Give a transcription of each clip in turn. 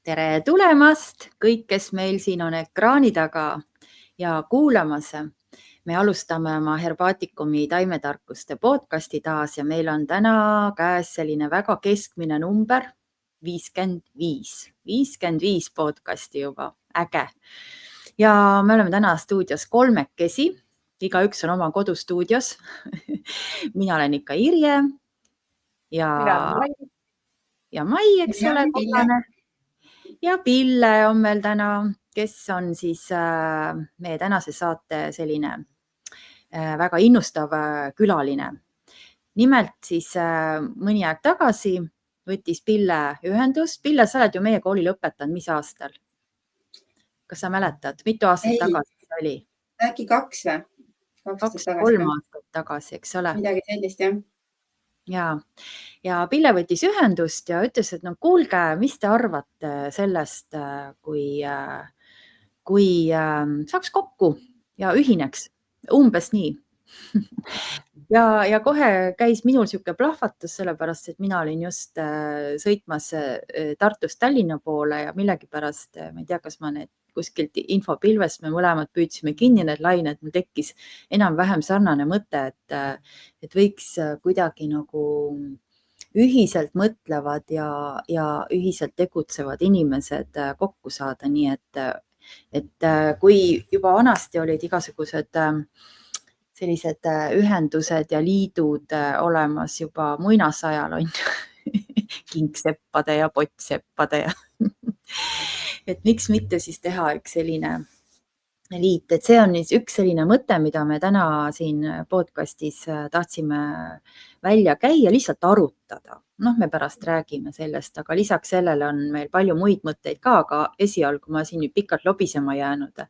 Tere tulemast kõik, kes meil siin on ekraani taga ja kuulamas. Me alustame oma Herbaatikumi taimetarkuste podcasti taas ja meil on täna käes selline väga keskmine number 55. 55 podcasti juba, äge. Ja me oleme täna stuudios kolmekesi, igaüks on oma kodustuudios. Mina olen ikka Irje ja Mai, eks ole, kollane. Ja Pille on meil täna, kes on siis meie tänase saate selline väga innustav külaline. Nimelt siis mõni aeg tagasi võttis Pille ühendust. Pille, sa oled ju meie kooli lõpetanud, mis aastal? Kas sa mäletad, mitu aastat tagasi see oli? Äkki 2 või? 2-3 aastat tagasi, eks ole? Midagi sellist, jah. Ja Pille võttis ühendust ja ütles, et no kuulge, mis te arvate sellest, kui saaks kokku ja ühineks, umbes nii. Ja kohe käis minul siuke plahvatus, sellepärast, et mina olin just sõitmas Tartust Tallinna poole ja millegipärast, ma ei tea, kas ma need kuskilt infopilvest me mõlemad püüdsime kinni need lained, mul tekkis enam-vähem sarnane mõte, et võiks kuidagi nagu ühiselt mõtlevad ja ühiselt tegutsevad inimesed kokku saada, nii et kui juba vanasti olid igasugused sellised ühendused ja liidud olemas juba muinasajal on kingseppade ja pottseppade ja et miks mitte siis teha üks selline liit, et see on üks selline mõte, mida me täna siin podcastis tahtsime välja käia, lihtsalt arutada. Me pärast räägime sellest, aga lisaks sellele on meil palju muid mõtteid ka, aga esialgu ma siin nüüd pikalt lobisema jäänud.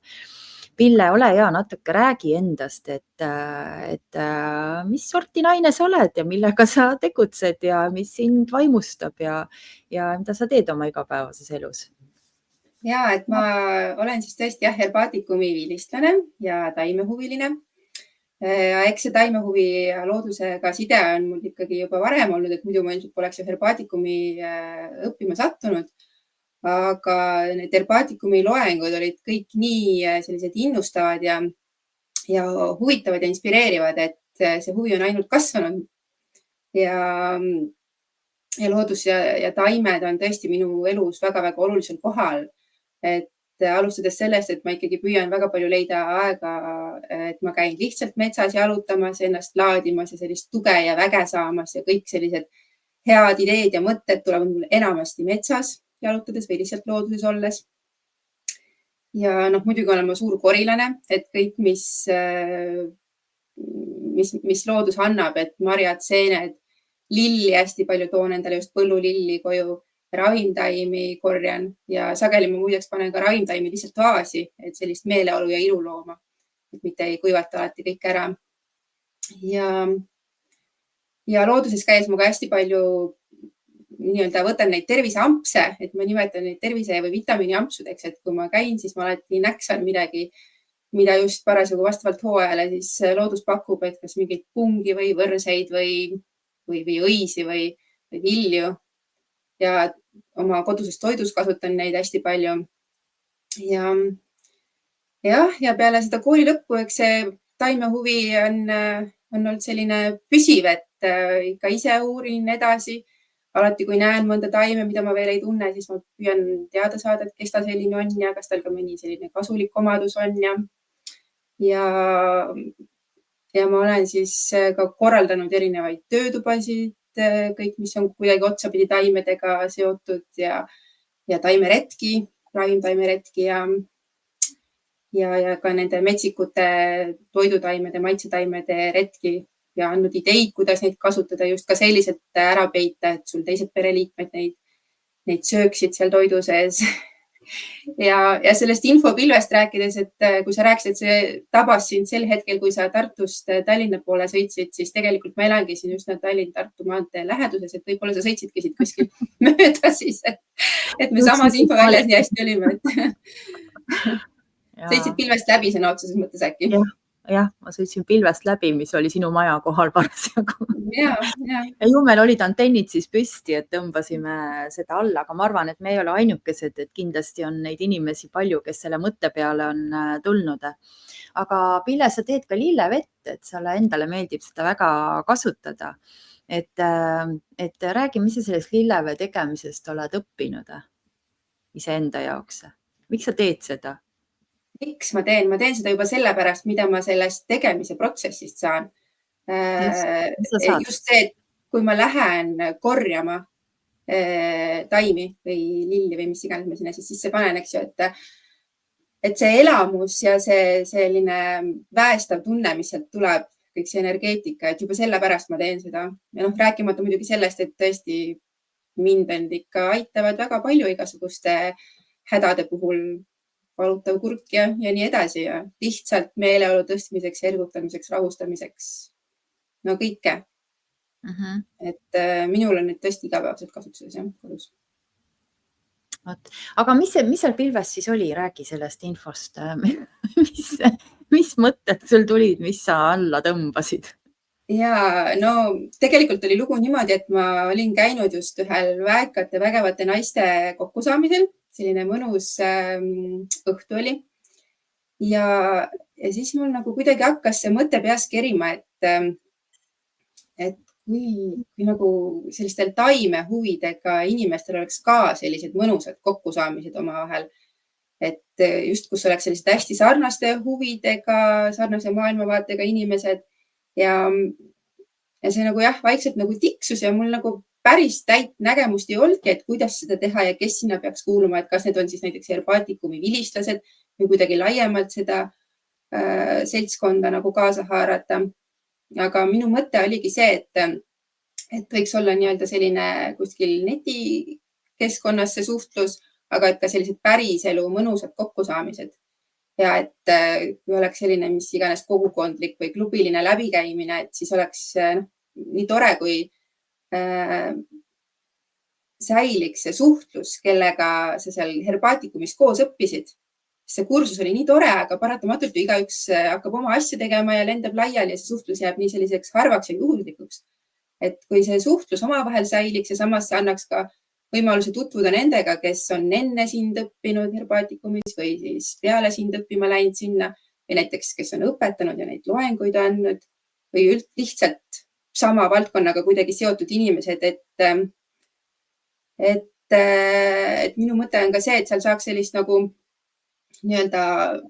Pille, ole hea, natuke räägi endast, et mis sorti naine sa oled ja millega sa tegutsed ja mis sind vaimustab ja mida sa teed oma igapäevases elus? Ja, et ma olen siis tõesti Herbaatikumi vilistlane ja taimehuviline. Eks see taimehuvi ja loodusega side on mul ikkagi juba varem olnud, et muidu ma ilmselt poleks Herbaatikumi õppima sattunud. Aga need Herbaatikumi loengud olid kõik nii sellised innustavad ja huvitavad ja inspireerivad, et see huvi on ainult kasvanud. Ja loodus ja taimed on tõesti minu elus väga-väga olulisel kohal. Et alustades sellest, et ma ikkagi püüan väga palju leida aega, et ma käin lihtsalt metsas jalutamas, ennast laadimas ja sellist tuge ja väge saamas ja kõik sellised head ideed ja mõtted tulevad mul enamasti metsas jalutades või lihtsalt looduses olles. Ja muidugi olen ma suur korilane, et kõik, mis loodus annab, et marjad, seened, lilli hästi palju toon endale just põllulilli koju, ravimtaimi korjan ja sageli ma muideks panen ka ravimtaimi lihtsalt vaasi, et sellist meeleolu ja ilu looma, et mitte ei kuivata alati kõik ära. Ja looduses käies ma ka hästi palju võtan neid terviseampse, et ma nimetan neid tervise- või vitamiiniampsudeks, et kui ma käin, siis ma alati näksan midagi, mida just parasjagu vastavalt hooajale siis loodus pakub, et kas mingit pungi või võrseid või õisi või vilju. Ja oma koduses toidus kasutan neid hästi palju. Ja peale seda kooli lõppu, eks see taimehuvi on olnud selline püsiv, et ikka ise uurin edasi. Alati, kui näen mõnda taime, mida ma veel ei tunne, siis ma püüan teada saada, et kes ta selline on ja kas tal ka mõni selline kasulik omadus on. Ja ma olen siis ka korraldanud erinevaid töötubasid, kõik, mis on kuidagi otsapidi taimedega seotud ja taimeretki, ravimtaimeretki ja ka nende metsikute toidutaimede, maitsetaimede retki ja andnud ideid, kuidas neid kasutada just ka selliselt ära peita, et sul teised pereliikmed neid sööksid seal toidu sees. Ja sellest infopilvest rääkides, et kui sa rääkisid, et see tabas sind sel hetkel, kui sa Tartust Tallinna poole sõitsid, siis tegelikult ma elangi siin just Tallinn-Tartu maantee läheduses, et võib-olla sa sõitsidki siit kuskil mööda siis, et me samas infoväljas nii hästi olime, et sõitsid pilvest läbi sõna otseses mõttes äkki. jah, ma sõitsin pilvest läbi, mis oli sinu maja kohal parasjagu. Ja. Ja ju meil olid antennid siis püsti, et tõmbasime seda alla, aga ma arvan, et me ei ole ainukesed, et kindlasti on neid inimesi palju, kes selle mõtte peale on tulnud. Aga Pille, sa teed ka lillevett, et sulle endale meeldib seda väga kasutada. Et räägi, mis sa sellest lillevee tegemisest oled õppinud iseenda jaoks? Miks sa teed seda? Miks ma teen seda juba sellepärast, mida ma sellest tegemise protsessist saan. Mis sa saad? Just see, et kui ma lähen korjama taimi või lilli või mis iganes ma sinna siis sisse panen, eks ju, et see elamus ja see selline väestav tunne, mis sealt tuleb, kõik see energeetika, et juba sellepärast ma teen seda. Ja rääkimata muidugi sellest, et tõesti mind ikka aitavad väga palju igasuguste hädade puhul, valutav kurk ja nii edasi ja lihtsalt meeleolu tõstmiseks, ergutamiseks, rahustamiseks. No kõike. Et minul on nüüd tõesti igapäevaselt kasutuses kodus. Aga mis seal pilves siis oli? Räägi sellest infost. Mis mõtted sul tulid, mis sa alla tõmbasid? Ja no tegelikult oli lugu niimoodi, et ma olin käinud just ühel väekate, vägevate naiste kokkusaamisel. Selline mõnus õhtu oli. Ja siis mul nagu kuidagi hakkas see mõte peas kerima, et kui nagu sellistel taimehuvidega inimestel oleks ka sellised mõnusad kokkusaamised omavahel. Et just kus oleks sellised hästi sarnaste huvidega, sarnase maailmavaatega inimesed. Ja see nagu jah, vaikselt nagu tiksus ja mul nagu päris täit nägemust ei olnudki, et kuidas seda teha ja kes sinna peaks kuuluma, et kas need on siis näiteks herbaatikumi vilistlased või kuidagi laiemalt seda seltskonda nagu kaasa haarata. Aga minu mõte oligi see, et võiks olla nii-öelda selline kuskil netikeskkonnas see suhtlus, aga et ka sellised päriselu mõnusad kokkusaamised. Ja et kui oleks selline mis iganes kogukondlik või klubiline läbikäimine, et siis oleks nii tore, kui säiliks see suhtlus, kellega sa seal herbaatikumis koos õppisid. See kursus oli nii tore, aga paratamatult igaüks hakkab oma asja tegema ja lendab laiali ja see suhtlus jääb nii selliseks harvaks ja juhulikuks. Et kui see suhtlus omavahel säiliks ja samas see annaks ka võimaluse tutvuda nendega, kes on enne sind õppinud herbaatikumis või siis peale sind õppima läinud sinna või näiteks, kes on õpetanud ja neid loenguid andnud või lihtsalt sama valdkonnaga kuidagi seotud inimesed, et minu mõte on ka see, et seal saaks sellist nagu nii-öelda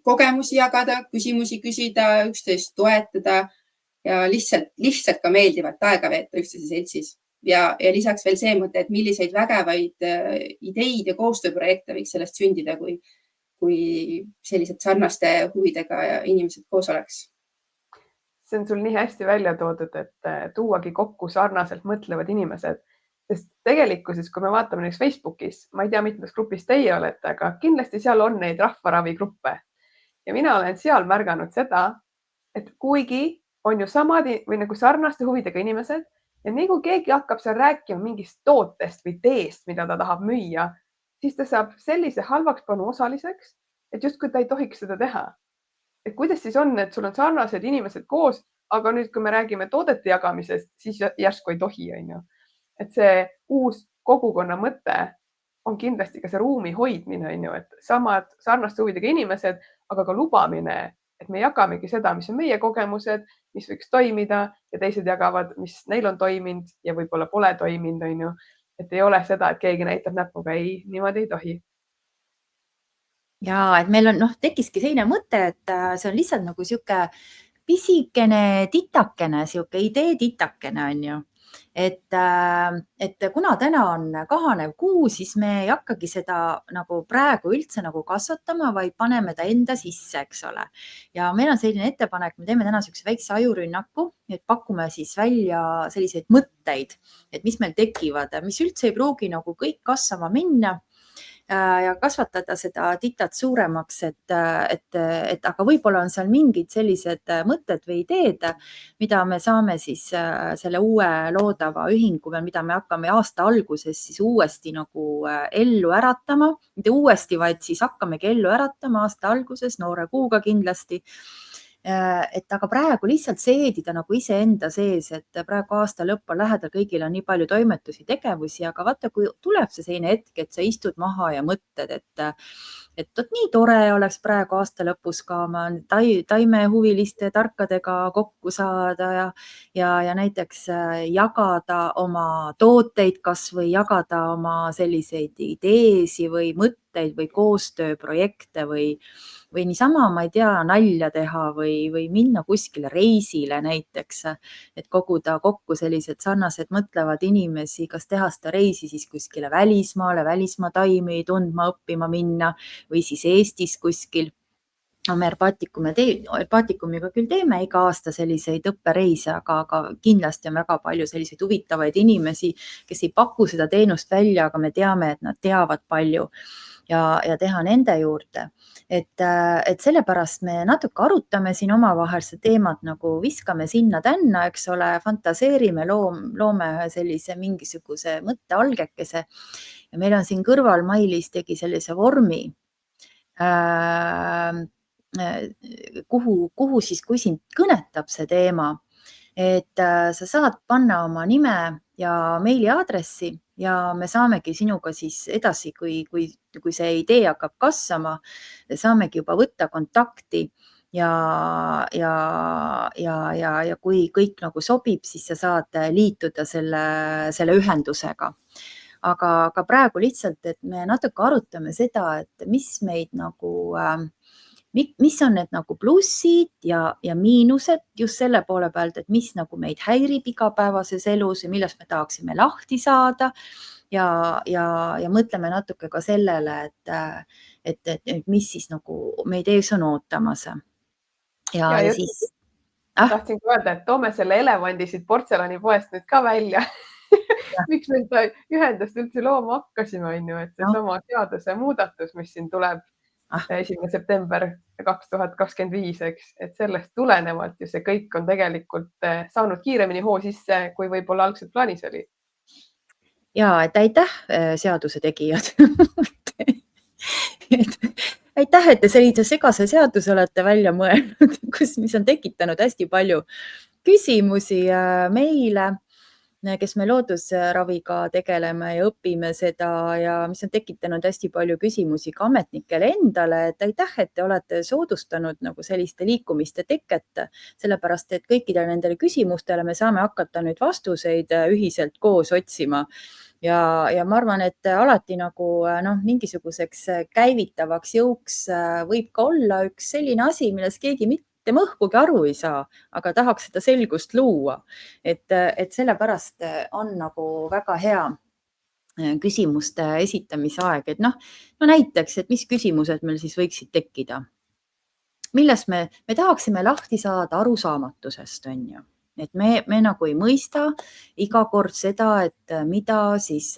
kogemusi jagada, küsimusi küsida, üksteist toetada ja lihtsalt ka meeldivat aega veeta üksteise seltsis. Ja lisaks veel see mõte, et milliseid vägevaid ideid ja koostööprojekte võiks sellest sündida, kui sellised sarnaste huvidega inimesed koos oleks. See on sul nii hästi välja toodud, et tuuagi kokku sarnaselt mõtlevad inimesed. Sest tegelikkuses, kui me vaatame näiteks Facebookis, ma ei tea, mitmes grupis teie olete, aga kindlasti seal on neid rahvaravigruppe. Ja mina olen seal märganud seda, et kuigi on ju samad või nagu sarnaste huvidega inimesed, ja nii kui keegi hakkab seal rääkima mingist tootest või teest, mida ta tahab müüa, siis ta saab sellise halvakspanu osaliseks, et justkui ta ei tohiks seda teha. Et kuidas siis on, et sul on sarnased inimesed koos, aga nüüd, kui me räägime toodete jagamisest, siis järsku ei tohi, on ju. Et see uus kogukonna mõte on kindlasti ka see ruumi hoidmine, on ju, et samad sarnaste huvidega inimesed, aga ka lubamine, et me jagamegi seda, mis on meie kogemused, mis võiks toimida ja teised jagavad, mis neil on toiminud ja võib-olla pole toiminud, on ju. Et ei ole seda, et keegi näitab näpuga, ei, niimoodi ei tohi. Ja, et meil on, tekkiski selline mõte, et see on lihtsalt nagu siuke pisikene titakene, siuke idee titakene, on ju. Et kuna täna on kahanev kuu, siis me ei hakkagi seda nagu praegu üldse nagu kasvatama, vaid paneme ta enda sisse, eks ole. Ja meil on selline ettepanek, me teeme täna siukse väikse ajurünnaku, et pakume siis välja selliseid mõtteid, et mis meil tekivad, mis üldse ei pruugi nagu kõik kasvama minna ja kasvatada seda titat suuremaks, et aga võib-olla on seal mingid sellised mõtted või ideed, mida me saame siis selle uue loodava ühingu peal, mida me hakkame aasta alguses siis uuesti nagu ellu äratama, mitte uuesti, vaid siis hakkamegi ellu äratama aasta alguses, noore kuuga kindlasti. et aga praegu lihtsalt seedida nagu iseenda sees, et praegu aasta lõpp on lähedal, kõigil on nii palju toimetusi, tegevusi, aga vaata, kui tuleb see selline hetk, et sa istud maha ja mõtled, et nii tore oleks praegu aasta lõpus ka oma taimehuviliste tarkadega kokku saada ja näiteks jagada oma tooteid, kas või jagada oma selliseid ideesi või mõtteid või koostööprojekte või niisama, ma ei tea, nalja teha või minna kuskile reisile näiteks, et koguda kokku sellised sarnased mõtlevad inimesi, kas teha seda reisi siis kuskile välismaale, välismaa taimi tundma, õppima minna või siis Eestis kuskil. Me Erbatikumiga küll teeme iga aasta selliseid õppereise, aga kindlasti on väga palju selliseid huvitavaid inimesi, kes ei paku seda teenust välja, aga me teame, et nad teavad palju ja teha nende juurde. Et sellepärast me natuke arutame siin omavahel seda teemat, nagu viskame sinna-tänna, eks ole, fantaseerime, loome ühe sellise mingisuguse mõttealgekese ja meil on siin kõrval Mailis tegi sellise vormi, kuhu siis, kui sind kõnetab see teema, et sa saad panna oma nime ja meiliaadressi ja me saamegi sinuga siis edasi, kui see idee hakkab kasvama, saamegi juba võtta kontakti ja kui kõik nagu sobib, siis sa saad liituda selle ühendusega. Aga praegu lihtsalt, et me natuke arutame seda, et mis meid nagu mis on need nagu plussid ja miinused just selle poole pealt, et mis nagu meid häirib igapäevases elus ja millest me tahaksime lahti saada ja mõtleme natuke ka sellele, et mis siis nagu meid ees on ootamas. Ja siis... Tahtsin öelda, et toome selle elevandi siit portselanipoest nüüd ka välja. Miks me seda ühendust üldse looma hakkasime, et see sama seaduse muudatus, mis siin tuleb 1. september 2025, eks, et sellest tulenevalt ja see kõik on tegelikult saanud kiiremini hoo sisse, kui võib-olla algselt plaanis oli. Ja, et aitäh seaduse tegijad. Aitäh, et te sellise segase seaduse olete välja mõelnud, mis on tekitanud hästi palju küsimusi meile, kes me loodusraviga tegeleme ja õpime seda ja mis on tekitanud hästi palju küsimusi ka ametnikele endale, et aitäh, et te olete soodustanud nagu selliste liikumiste teket, sellepärast, et kõikidele nendele küsimustele me saame hakata nüüd vastuseid ühiselt koos otsima. Ja ma arvan, et alati nagu mingisuguseks käivitavaks jõuks võib ka olla üks selline asi, milles keegi mitte mõhkugi aru ei saa, aga tahaks seda selgust luua. Et sellepärast on nagu väga hea küsimuste esitamise aeg, et näiteks, et mis küsimused meil siis võiksid tekkida. Millest me tahaksime lahti saada arusaamatusest, on ju. Et me nagu ei mõista iga kord seda, et mida siis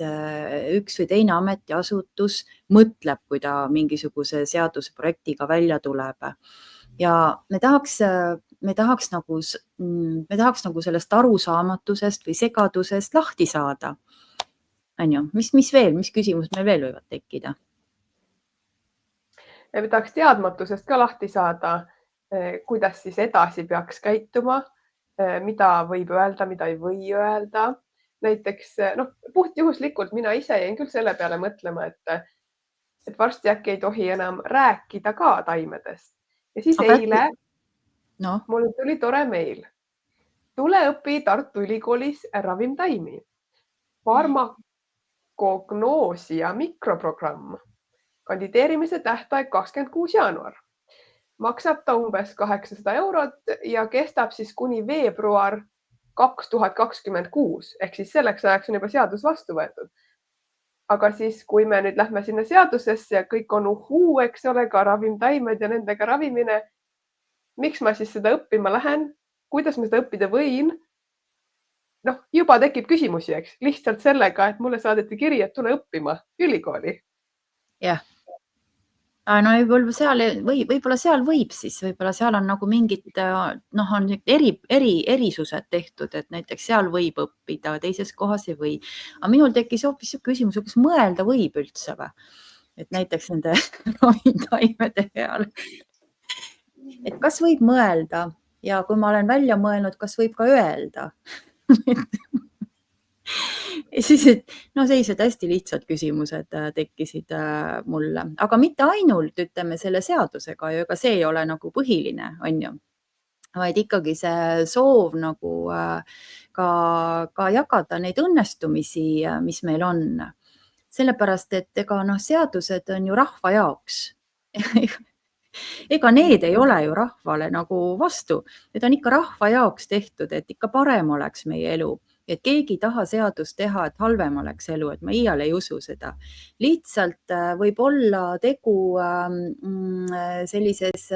üks või teine ametiasutus mõtleb, kui ta mingisuguse seaduseprojektiga välja tuleb. Ja me tahaks nagu sellest arusaamatusest või segadusest lahti saada. On ju? Mis veel, mis küsimused meil veel võivad tekkida? Me tahaks teadmatusest ka lahti saada, kuidas siis edasi peaks käituma, mida võib öelda, mida ei või öelda. Näiteks puhtjuhuslikult mina ise jäin küll selle peale mõtlema, et varsti äkki ei tohi enam rääkida ka taimedest. Ja siis eile mul tuli tore meil. Tule õpi Tartu Ülikoolis ravimtaimi. Farmakognoosia mikroprogramm. Kandideerimise tähtaeg 26. jaanuar. Maksab ta umbes 800 € ja kestab siis kuni veebruar 2026. Ehk siis selleks ajaks on juba seadus vastu võetud. Aga siis, kui me nüüd lähme sinna seadusesse ja kõik on eks ole, ka ravimtaimed ja nendega ravimine, miks ma siis seda õppima lähen? Kuidas ma seda õppida võin? Juba tekib küsimusi, eks? Lihtsalt sellega, et mulle saadeti kiri, et tule õppima ülikooli. Jah. Võib-olla seal võib siis, võib-olla seal on nagu mingid, on erisused tehtud, et näiteks seal võib õppida, teises kohas ei või. Aga minul tekkis hoopis küsimus, kas mõelda võib üldse või? Et näiteks nende ravimtaimede peale. et kas võib mõelda ja kui ma olen välja mõelnud, kas võib ka öelda. Ja siis, et no sellised hästi lihtsad küsimused tekkisid mulle, aga mitte ainult, ütleme, selle seadusega ju, ega see ei ole nagu põhiline, on ju, vaid ikkagi see soov nagu ka jagada neid õnnestumisi, mis meil on. Sellepärast, et ega noh, seadused on ju rahva jaoks. Ega need ei ole ju rahvale nagu vastu, need on ikka rahva jaoks tehtud, et ikka parem oleks meie elu, et keegi ei taha seadust teha, et halvem oleks elu, et ma iial ei usu seda. Lihtsalt võib olla tegu sellises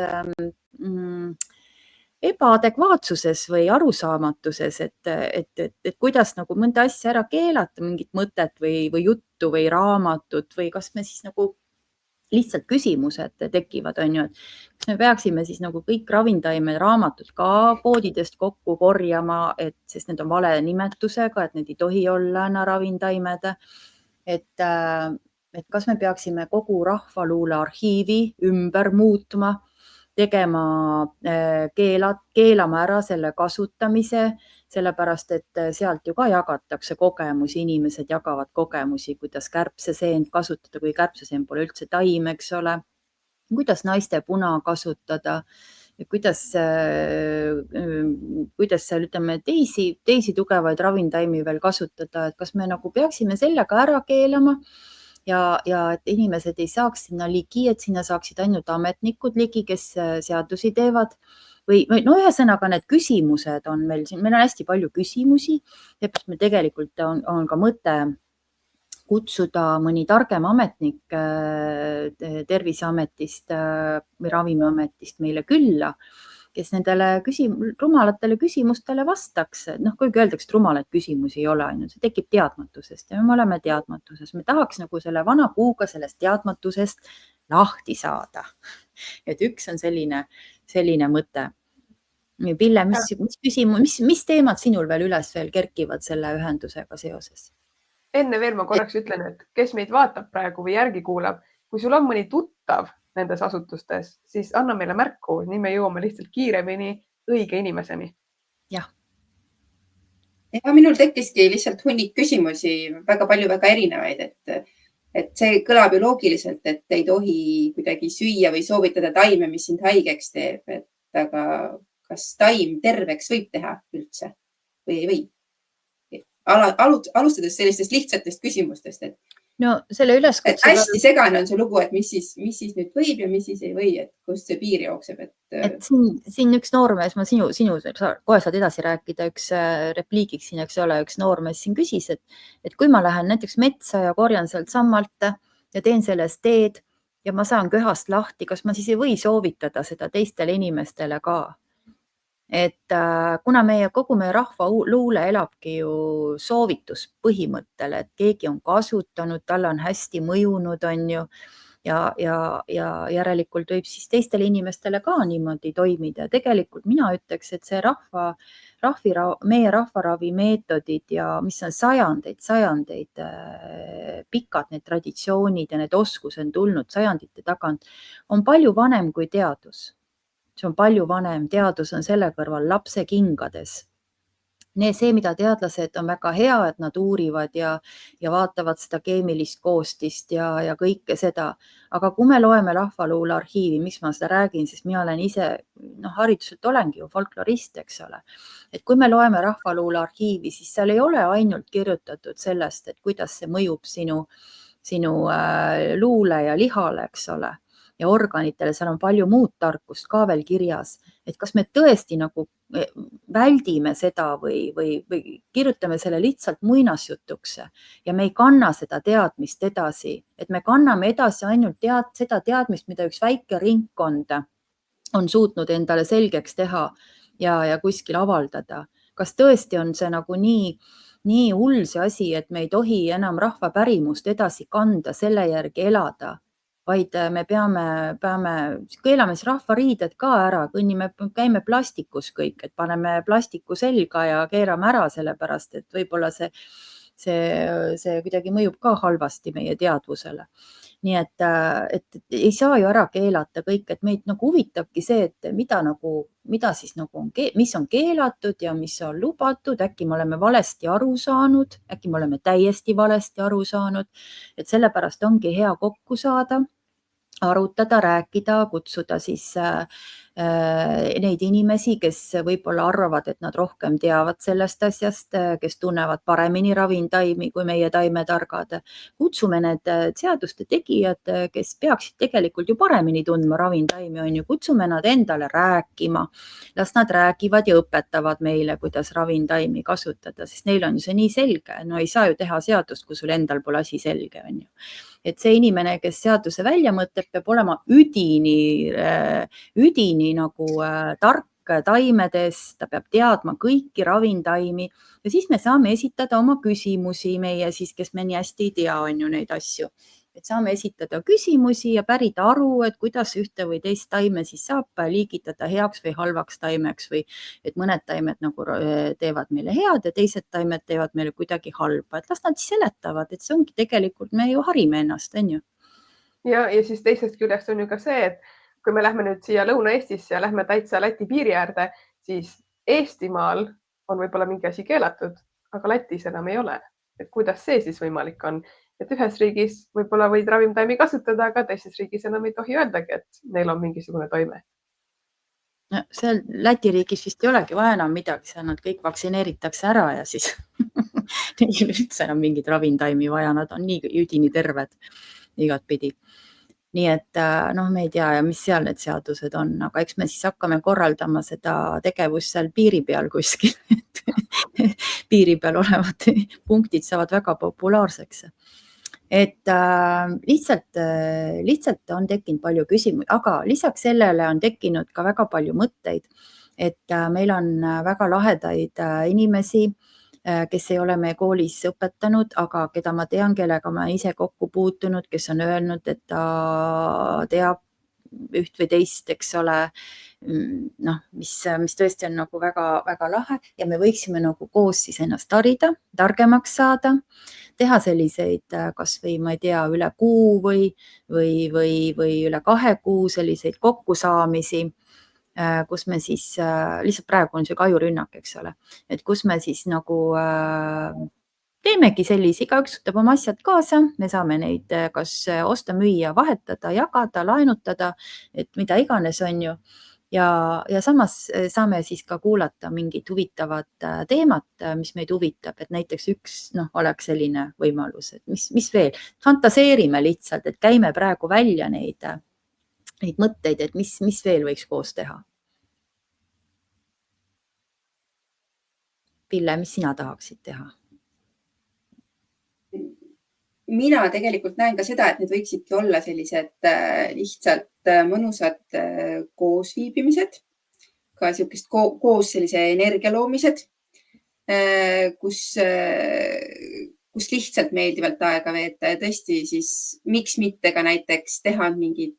ebaadekvaatsuses või arusaamatuses, et kuidas nagu mõnda asja ära keelata, mingit mõtet või juttu või raamatut või kas me siis nagu lihtsalt küsimused tekivad, on ju, et me peaksime siis nagu kõik ravintaimed raamatud ka poodidest kokku korjama, sest need on vale nimetusega, et need ei tohi olla ravintaimed. Et kas me peaksime kogu rahvaluule arhiivi ümber muutma, keelama ära selle kasutamise, sellepärast et sealt ju ka jagatakse kogemusi, inimesed jagavad kogemusi, kuidas kärbseseent kasutada, kui kärbseseen pole üldse taim, eks ole, kuidas naiste puna kasutada, kuidas seal, ütleme, teisi tugevaid ravintaimi veel kasutada, et kas me nagu peaksime sellega ära keelama ja et inimesed ei saaks sinna ligi, et sinna saaksid ainult ametnikud ligi, kes seadusi teevad. Või no ühesõnaga need küsimused on meil siin, meil on hästi palju küsimusi, seepärast meil tegelikult on ka mõte kutsuda mõni targem ametnik Terviseametist või Ravimiametist meile külla, kes nendele rumalatele küsimustele vastaks. Noh, kuigi öeldakse, et rumalaid küsimusi ei ole, see tekib teadmatusest ja me oleme teadmatuses. Me tahaks nagu selle vana puuga sellest teadmatusest lahti saada. Et üks on selline mõte. Pille, mis teemad sinul veel üles kerkivad selle ühendusega seoses? Enne veel ma korraks ütlen, et kes meid vaatab praegu või järgi kuulab, kui sul on mõni tuttav nendes asutustes, siis anna meile märku, nii me jõuame lihtsalt kiiremini õige inimeseni. Jah. Ja minul tekkiski lihtsalt hunnik küsimusi, väga palju, väga erinevaid, et see kõlab ju loogiliselt, et ei tohi kuidagi süüa või soovitada taime, mis sind haigeks teeb, aga kas taim terveks võib teha üldse või ei või? Alustades sellistest lihtsatest küsimustest, no selle üleskutse hästi segane on see lugu, et mis siis nüüd võib ja mis siis ei või, et kust see piir jookseb. Et siin üks noormees, ma sinu kohe saad edasi rääkida, üks repliigiks siin, eks ole, üks noormees siin küsis, et kui ma lähen näiteks metsa ja korjan sealt sammalt ja teen sellest teed ja ma saan köhast lahti, kas ma siis ei või soovitada seda teistele inimestele ka? Et kuna kogu meie rahvaluule elabki ju soovituspõhimõttel, et keegi on kasutanud, talle on hästi mõjunud, on ju, ja järelikult võib siis teistele inimestele ka niimoodi toimida. Tegelikult mina ütleks, et see meie rahvaravi meetodid ja mis on sajandeid pikad need traditsioonid ja need oskused on tulnud sajandite tagant, on palju vanem kui teadus. See on palju vanem, teadus on selle kõrval lapse kingades. See, mida teadlased on väga hea, et nad uurivad ja vaatavad seda keemilist koostist ja kõike seda. Aga kui me loeme rahvaluule arhiivi, miks ma seda räägin, sest mina olen ise, hariduselt olengi ju folklorist, eks ole. Et kui me loeme rahvaluule arhiivi, siis seal ei ole ainult kirjutatud sellest, et kuidas see mõjub sinu luule ja lihale, eks ole. Ja organitele, seal on palju muud tarkust ka veel kirjas, et kas me tõesti nagu väldime seda või kirjutame selle lihtsalt muinasjutuks ja me ei kanna seda teadmist edasi, et me kanname edasi ainult seda teadmist, mida üks väike ringkond on suutnud endale selgeks teha ja kuskil avaldada. Kas tõesti on see nagu nii hull see asi, et me ei tohi enam rahva pärimust edasi kanda, selle järgi elada? Vaid me keelame siis rahvariided ka ära, käime plastikus kõik, et paneme plastiku selga ja keerame ära sellepärast, et võib-olla see see kuidagi mõjub ka halvasti meie teadvusele. Nii et ei saa ju ära keelata kõik, et meid nagu huvitabki see, et mida siis nagu mis on keelatud ja mis on lubatud, äkki me oleme valesti aru saanud, äkki me oleme täiesti valesti aru saanud, et sellepärast ongi hea kokku saada, arutada, rääkida, kutsuda siis neid inimesi, kes võib-olla arvavad, et nad rohkem teavad sellest asjast, kes tunnevad paremini ravintaimi kui meie taimetargad. Kutsume need seaduste tegijad, kes peaksid tegelikult ju paremini tundma ravintaimi, on ju, kutsume nad endale rääkima. Las nad räägivad ja õpetavad meile, kuidas ravintaimi kasutada, sest neil on ju see nii selge. No ei saa ju teha seadust, kui sul endal pole asi selge, on ju. Et see inimene, kes seaduse välja mõtleb, peab olema üdini nagu tark taimedes, ta peab teadma kõiki ravintaimi ja siis me saame esitada oma küsimusi meie siis, kes me nii hästi ei tea, on ju neid asju. Et saame esitada küsimusi ja pärida aru, et kuidas ühte või teist taime siis saab liigitada heaks või halvaks taimeks või et mõned taimed nagu teevad meile head ja teised taimed teevad meile kuidagi halba. Et las nad seletavad, et see ongi tegelikult, me ju harime ennast, on ju. Ja siis teisest küljest on ju ka see, et kui me lähme nüüd siia Lõuna-Eestisse ja lähme täitsa Läti piiri äärde, siis Eestimaal on võib-olla mingi asi keelatud, aga Lätis enam ei ole. Et kuidas see siis võimalik on? Et ühes riigis võib-olla võid ravimtaimi kasutada, aga teises riigis enam ei tohi öeldagi, et neil on mingisugune toime. No, seal Läti riigis vist ei olegi vaja enam midagi, seal nad kõik vaktsineeritakse ära ja siis neil ei ole üldse enam mingit ravintaimi vaja, nad on nii üdini terved igat pidi. Nii et me ei tea, ja mis seal need seadused on, aga eks me siis hakkame korraldama seda tegevust seal piiri peal kuskil. Piiri peal olevad punktid saavad väga populaarseks. Et lihtsalt on tekkinud palju küsimusi, aga lisaks sellele on tekkinud ka väga palju mõtteid, et meil on väga lahedaid inimesi, kes ei ole meie koolis õpetanud, aga keda ma tean, kellega ma ise kokku puutunud, kes on öelnud, et ta teab üht või teist, eks ole, mis tõesti on nagu väga, väga lahe ja me võiksime nagu koos siis ennast harida, targemaks saada, teha selliseid kas või, ma ei tea, üle kuu või üle 2 kuu selliseid kokkusaamisi, kus me siis, lihtsalt praegu on see ajurünnak, eks ole, et kus me siis nagu teemegi sellise, igaüks võtab oma asjad kaasa, me saame neid kas osta, müüa, vahetada, jagada, laenutada, et mida iganes on ju. Ja samas saame siis ka kuulata mingit huvitavat teemat, mis meid huvitab, et näiteks üks oleks selline võimalus, et mis veel, fantaseerime lihtsalt, et käime praegu välja neid mõtteid, et mis veel võiks koos teha. Pille, mis sina tahaksid teha? Mina tegelikult näen ka seda, et need võiksidki olla sellised lihtsalt mõnusad koosviibimised, ka niisugust koos sellise energia loomised, kus lihtsalt meeldivalt aega veeta ja tõesti siis miks mitte ka näiteks teha mingid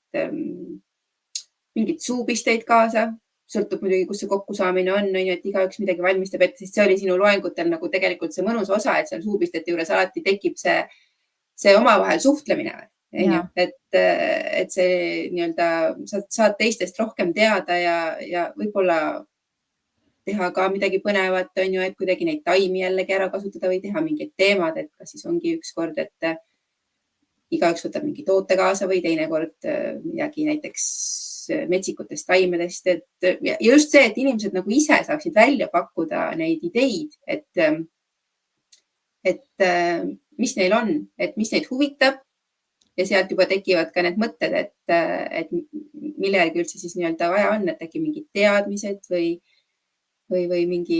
suupisteid kaasa. Sõltub muidugi, kus see kokkusaamine on, et igaüks midagi valmistab ette, sest see oli sinu loengutel nagu tegelikult see mõnus osa, et seal suupistete juures alati tekib see omavahel suhtlemine. Et see nii-öelda saad teistest rohkem teada ja võib-olla teha ka midagi põnevat, on ju, et kuidagi neid taimi jällegi ära kasutada või teha mingid teemad, et kas siis ongi ükskord, et igaüks võtab mingi toote kaasa või teinekord midagi näiteks metsikutest taimedest, et just see, et inimesed nagu ise saaksid välja pakkuda neid ideid, et mis neil on, et mis neid huvitab ja sealt juba tekivad ka need mõtted, et mille järgi üldse siis nii-öelda vaja on, et äkki mingid teadmised või mingi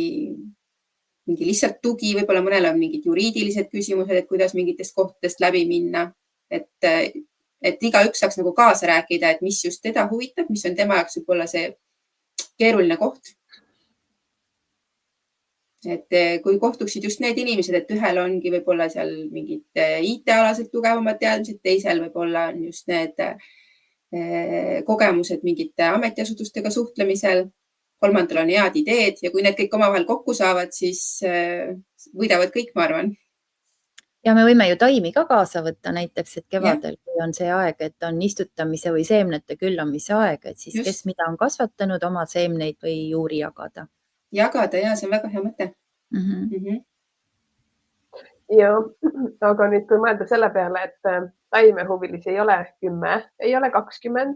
lihtsalt tugi, võib-olla mõnel on mingid juriidilised küsimused, et kuidas mingitest kohtadest läbi minna, et igaüks saaks nagu kaasa rääkida, et mis just teda huvitab, mis on tema jaoks võib-olla see keeruline koht. Et kui kohtuksid just need inimesed, et ühel ongi võib-olla seal mingid IT-alaselt tugevamad teadmised, teisel võib-olla on just need kogemused mingite ametiasutustega suhtlemisel, kolmandal on head ideed ja kui need kõik omavahel kokku saavad, siis võidavad kõik, ma arvan. Ja me võime ju taimi ka kaasa võtta näiteks, et jah, kevadel, kui on see aeg, et on istutamise või seemnete küllamise aeg, et siis kes just mida on kasvatanud, oma seemneid või juuri jagada. jagada ja see on väga hea mõte. Mhm. Ja aga nüüd, kui mõelda selle peale, et taimehuvilisi ei ole 10, ei ole 20,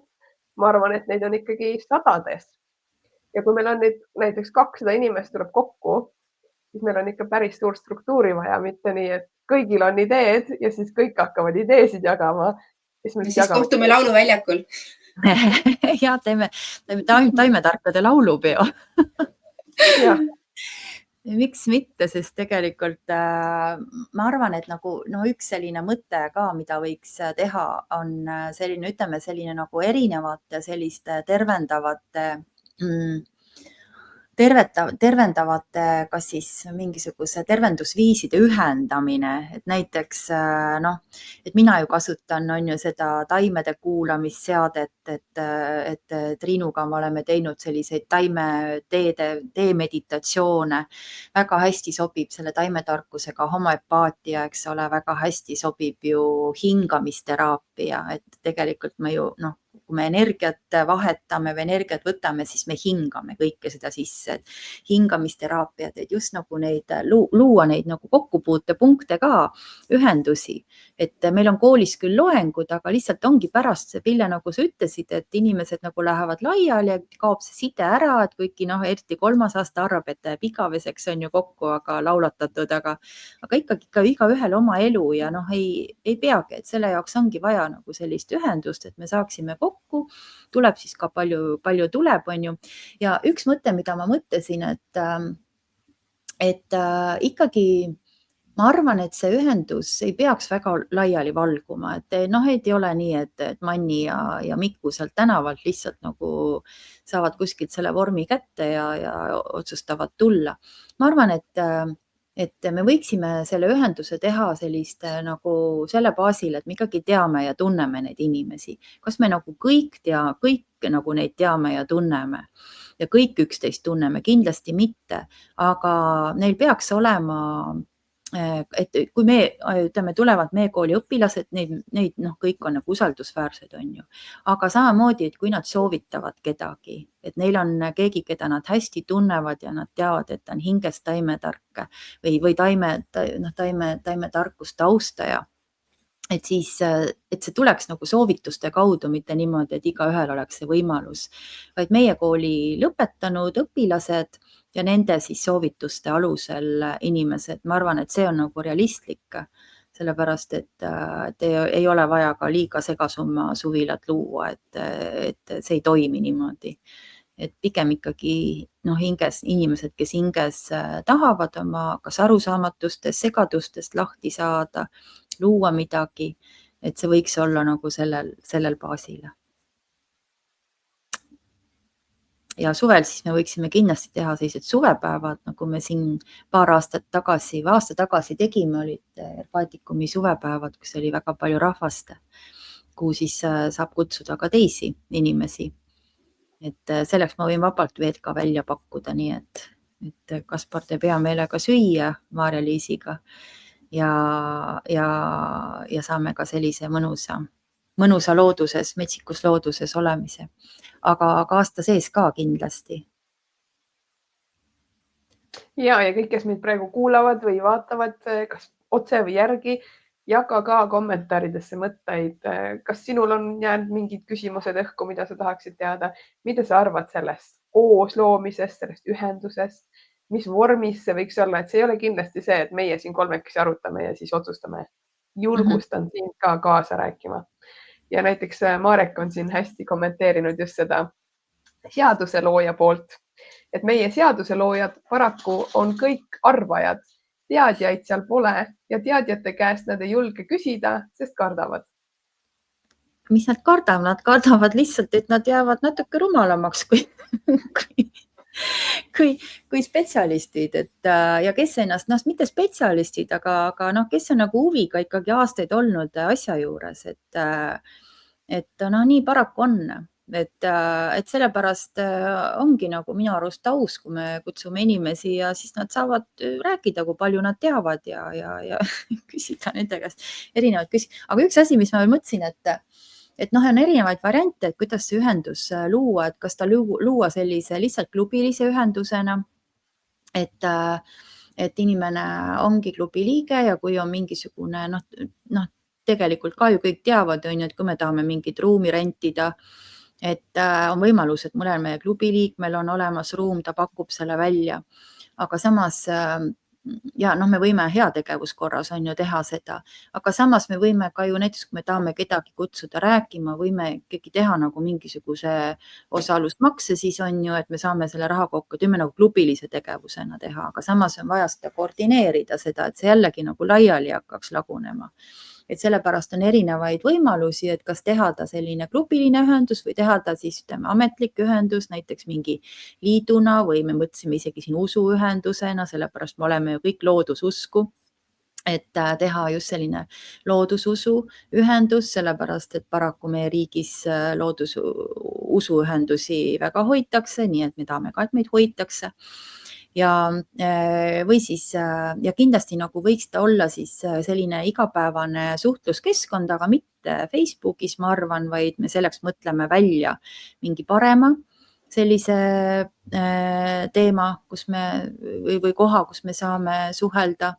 ma arvan, et neid on ikkagi sadades. Ja kui meil on nüüd näiteks 200 inimest tuleb kokku, siis meil on ikka päris suur struktuuri vaja, mitte nii, et kõigil on ideed ja siis kõik hakkavad ideesid jagama. Ja siis kohtume lauluväljakul. Ja teeme taimetarkade laulupeo. Jah. Miks mitte, sest tegelikult ma arvan, et nagu üks selline mõte ka, mida võiks teha, on selline, ütleme selline nagu erinevate selliste tervendavate, kas siis mingisuguse tervendusviiside ühendamine, et näiteks et mina ju kasutan on ju seda taimede kuulamisseadet, et Triinuga me oleme teinud selliseid taimemeditatsioone, väga hästi sobib selle taimetarkusega homöopaatia, eks ole, väga hästi sobib ju hingamisteraapia, et tegelikult me ju kui me energiat vahetame või energiat võtame, siis me hingame kõike seda sisse. Hingamisteraapiad, et just nagu luua neid nagu kokkupuutepunkte ka, ühendusi. Et meil on koolis küll loengud, aga lihtsalt ongi pärast see, Pille, nagu sa ütlesid, et inimesed nagu lähevad laiali ja kaob see side ära, et kuigi eriti 3. aasta arvab, et jääb igaveseks on ju kokku, aga laulatatud, aga ikkagi ka igaühel oma elu ja ei peagi, et selle jaoks ongi vaja nagu sellist ühendust, et me saaksime kokku, tuleb siis ka palju tuleb, on ju. Ja üks mõte, mida ma mõtlesin, et ikkagi ma arvan, et see ühendus ei peaks väga laiali valguma, et ei ole nii, et Manni ja Miku sealt tänavalt lihtsalt nagu saavad kuskilt selle vormi kätte ja otsustavad tulla. Ma arvan, et me võiksime selle ühenduse teha selliste nagu selle baasil, et me ikkagi teame ja tunneme neid inimesi. Kas me nagu kõik nagu neid teame ja tunneme ja kõik üksteist tunneme? Kindlasti mitte, aga neil peaks olema, et kui tulevad meie kooli õpilased, neid kõik on nagu usaldusväärsed, on ju. Aga samamoodi, et kui nad soovitavad kedagi, et neil on keegi, keda nad hästi tunnevad ja nad teavad, et ta on hingest taimetark või taimetarkust austaja, et siis, et see tuleks nagu soovituste kaudu, mitte niimoodi, et igaühel oleks see võimalus, vaid meie kooli lõpetanud õpilased ja nende siis soovituste alusel inimesed. Ma arvan, et see on nagu realistlik, sellepärast, et ei ole vaja ka liiga segasumma suvilat luua, et see ei toimi niimoodi. Et pigem ikkagi inimesed, kes hinges tahavad oma kas arusaamatustest, segadustest lahti saada, luua midagi, et see võiks olla nagu sellel baasil. Ja suvel siis me võiksime kindlasti teha sellised suvepäevad, nagu me siin paar aastat tagasi või aasta tagasi tegime, olid Herbatikumi suvepäevad, kus oli väga palju rahvast, kuhu siis saab kutsuda ka teisi inimesi. Et selleks ma võin vabalt VK välja pakkuda, nii et Kaspar teeb hea meelega süüa Maarja-Liisiga ja saame ka sellise mõnusa looduses, metsikus looduses olemise, aga aasta sees ka kindlasti. Ja kõik, kes meid praegu kuulavad või vaatavad, kas otse või järgi, jaga ka kommentaaridesse mõtteid. Kas sinul on jäänud mingid küsimused õhku, mida sa tahaksid teada? Mida sa arvad sellest koosloomisest, sellest ühendusest? Mis vormis see võiks olla? Et see ei ole kindlasti see, et meie siin kolmekesi arutame ja siis otsustame. Julgustan sind ka kaasa rääkima. Ja näiteks Marek on siin hästi kommenteerinud just seda seaduselooja poolt, et meie seaduseloojad paraku on kõik arvajad. Teadjaid seal pole ja teadjate käest nad ei julge küsida, sest kardavad. Mis nad kardavad? Nad kardavad lihtsalt, et nad jäävad natuke rumalamaks kui spetsialistid, ja kes ennast, mitte spetsialistid, aga kes on nagu huviga ikkagi aastaid olnud asja juures, et nii paraku on. et sellepärast ongi nagu minu arust aus, kui me kutsume inimesi ja siis nad saavad rääkida, kui palju nad teavad ja küsida nende käest erinevaid küsimusi. Aga üks asi, mis ma veel mõtlesin, et noh, on erinevaid variante, et kuidas see ühendus luua, et kas ta luua sellise lihtsalt klubilise ühendusena, et inimene ongi klubi liige ja kui on mingisugune noh, tegelikult ka ju kõik teavad, on ju, et kui me tahame mingit ruumi rentida, et on võimalus, et mõnel meie klubi liikmel on olemas ruum, ta pakub selle välja, aga samas ja noh, me võime heategevuskorras on ju teha seda, aga samas me võime ka ju näiteks, kui me tahame kedagi kutsuda rääkima, võime ikkagi teha nagu mingisuguse osalusmakse, siis on ju, et me saame selle raha kokku, teeme nagu klubilise tegevusena teha, aga samas on vaja seda koordineerida seda, et see jällegi nagu laiali hakkaks lagunema. Et sellepärast on erinevaid võimalusi, et kas teha ta selline klubiline ühendus või teha ta siis ametlik ühendus, näiteks mingi liiduna või me mõtlesime isegi siin usuühendusena, sellepärast me oleme ju kõik loodususku, et teha just selline loodususu ühendus, sellepärast et paraku meie riigis usuühendusi väga hoitakse, nii et me tahame ka, et meid hoitakse. Või siis, ja kindlasti nagu võiks ta olla siis selline igapäevane suhtluskeskkond, aga mitte Facebookis, ma arvan, vaid me selleks mõtleme välja mingi parema sellise teema, kus me või koha, kus me saame suhelda,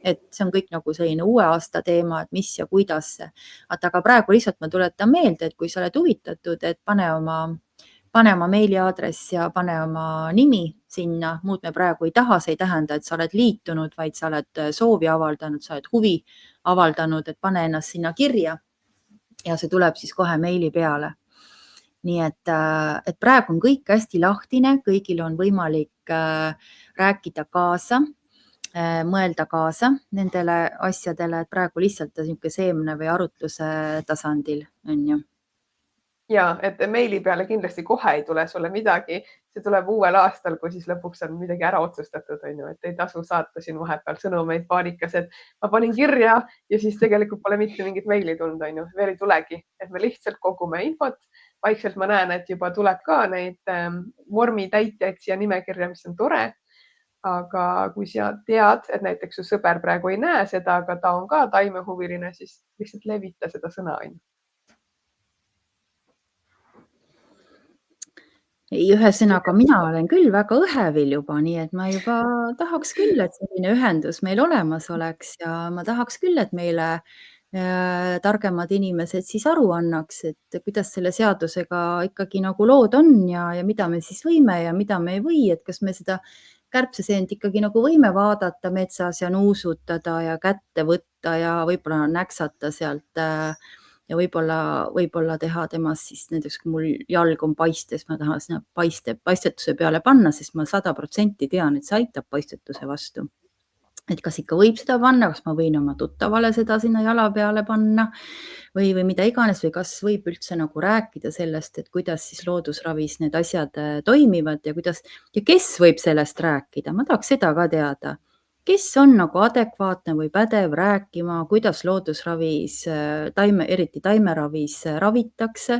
et see on kõik nagu selline uue aasta teema, et mis ja kuidas. Aga praegu lihtsalt ma tuletan meelde, et kui sa oled huvitatud, et pane oma meiliaadress ja pane oma nimi sinna, muud me praegu ei taha, see ei tähenda, et sa oled liitunud, vaid sa oled soovi avaldanud, sa oled huvi avaldanud, et pane ennast sinna kirja ja see tuleb siis kohe meili peale. Nii et praegu on kõik hästi lahtine, kõigil on võimalik rääkida kaasa, mõelda kaasa nendele asjadele, et praegu lihtsalt niisugune seemne või arutluse tasandil on ju. Ja, et meili peale kindlasti kohe ei tule sulle midagi, see tuleb uuel aastal, kui siis lõpuks on midagi ära otsustatud, on ju, et ei tasu saata siin vahepeal sõnumeid paanikas, et ma panin kirja ja siis tegelikult pole mitte mingit meili tulnud, on ju, veel ei tulegi, et me lihtsalt kogume infot. Vaikselt ma näen, et juba tuleb ka neid vormitäitjaid siia nimekirja, mis on tore. Aga kui sa tead, et näiteks su sõber praegu ei näe seda, aga ta on ka taimehuviline, siis lihtsalt levita seda sõna, on ju. Ühesõnaga, mina olen küll väga õhevil juba, nii et ma juba tahaks küll, et selline ühendus meil olemas oleks ja ma tahaks küll, et meile targemad inimesed siis aru annaks, et kuidas selle seadusega ikkagi nagu lood on ja mida me siis võime ja mida me ei või, et kas me seda kärbseseent ikkagi nagu võime vaadata metsas ja nuusutada ja kätte võtta ja võib-olla näksata sealt ja võib-olla teha temast siis näiteks, kui mul jalg on paistes, ma tahan sinna paistetuse peale panna, sest ma 100% tean, et see aitab paistetuse vastu. Et kas ikka võib seda panna, kas ma võin oma tuttavale seda sinna jala peale panna või mida iganes või kas võib üldse nagu rääkida sellest, et kuidas siis loodusravis need asjad toimivad ja kes võib sellest rääkida, ma tahaks seda ka teada. Kes on nagu adekvaatne või pädev rääkima, kuidas loodusravis, eriti taimeravis ravitakse,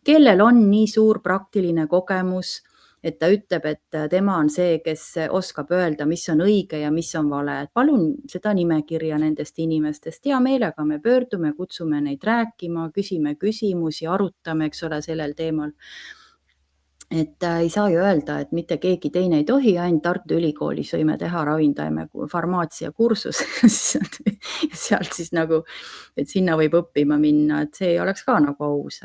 kellel on nii suur praktiline kogemus, et ta ütleb, et tema on see, kes oskab öelda, mis on õige ja mis on vale. Palun seda nimekirja nendest inimestest. Hea meelega me pöördume, kutsume neid rääkima, küsime küsimusi, arutame, eks ole, sellel teemal. Et ei saa ju öelda, et mitte keegi teine ei tohi, ainult Tartu Ülikoolis võime teha ravintaime farmaatsia kursus. Sealt siis nagu, et sinna võib õppima minna, et see ei oleks ka nagu aus.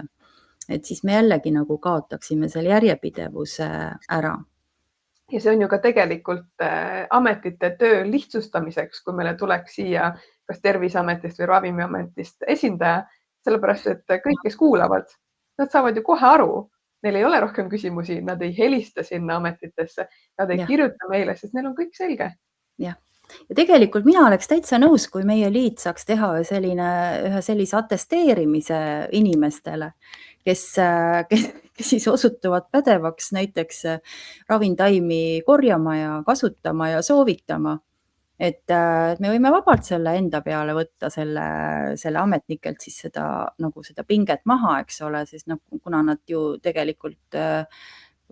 Et siis me jällegi nagu kaotaksime selle järjepidevuse ära. Ja see on ju ka tegelikult ametite töö lihtsustamiseks, kui meile tuleks siia kas Terviseametist või Ravimiametist esindaja, sellepärast et kõik, kes kuulavad, nad saavad ju kohe aru, neil ei ole rohkem küsimusi, nad ei helista sinna ametitesse, nad ei kirjuta meile, sest neil on kõik selge. Jah. Ja tegelikult mina oleks täitsa nõus, kui meie liit saaks teha ühe sellise atesteerimise inimestele, kes siis osutuvad pädevaks näiteks ravintaimi korjama ja kasutama ja soovitama. et me võime vabalt selle enda peale võtta, selle ametnikelt siis seda pinget maha, eks ole, sest kuna nad ju tegelikult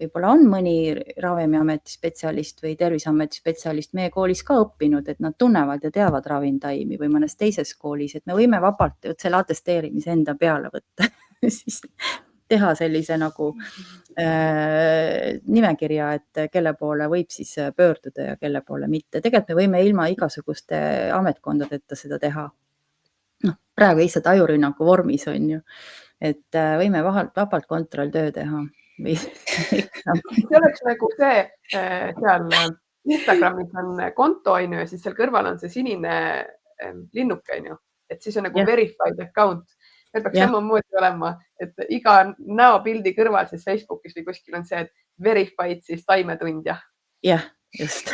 võib-olla on mõni Ravimiameti spetsialist või Terviseameti spetsialist meie koolis ka õppinud, et nad tunnevad ja teavad ravimtaimi või mõnes teises koolis, et me võime vabalt selle atesteerimise enda peale võtta siis teha sellise nagu nimekirja, et kelle poole võib siis pöörduda ja kelle poole mitte. Tegelikult me võime ilma igasuguste ametkondadeta seda teha. Praegu lihtsalt ajurünnaku vormis on ju, et võime vabalt kontrolltöö teha. See oleks nagu see, seal Instagramis on konto on ju ja siis seal kõrval on see sinine linnuke on ju, et siis on nagu verified account. Meil peaks samamoodi olema, et iga näopildi kõrval siis Facebookis või kuskil on see, et verified siis taimetundja. Jah, just.